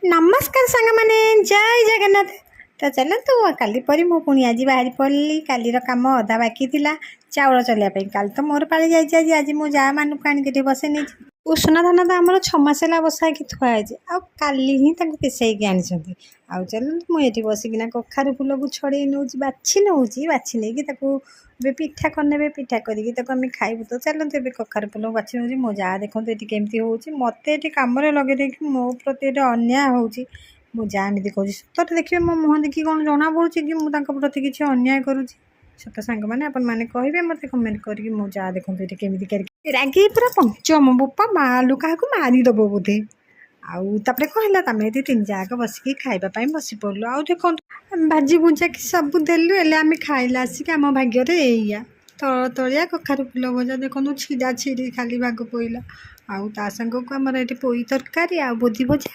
नमस्कार सांग मैंने जय जगन्नाथ। तो चलतु काली परी मु पुणी आज बाहरी पड़ी कालीर कम अधा बाकी थिला चाउल चलिया काल तो मोर पाली जाइए आज मो जा मानक आणिक बसई नहीं उष्ण धान तो आमर 6 मास है बसाई थुआई काली ही पेसईकी आनी चलतु मुझे बसिकिना कखारु फूल को छड़े नौ बाछी नौ बाछी नहीं पिठा करने पिठा करें खाइबू तो चलते कखारु फूल बाछी नौ मो जा देखो ये केमती हो मत ये कम लगे मो प्रति अन्याय हो मो जा एमती कह सतरे देखिए मो मुह देखिए कौन जना पड़ी कि मुझे प्रति किसी अन्याय करुँच सत सांग मैंने आपने कहे मत कमेंट करके मो जा देखो ये केमती रागे पूरा पंचम बोपा मालू क्या मारिदेव बोधे आउे कहला तुम ये तीन जाक बसिक खावाई बस पड़ू आउ देखो भाजी भुजा कि सब देलु एले आम खाइला आसिक आम भाग्य एया तल तलिया कखारु फूल भजा देखो छिड़ा छिड़ी खाली भाग पड़ा आउ ता सांग को आमर ये पोई तरकारी आ बोदी भजा।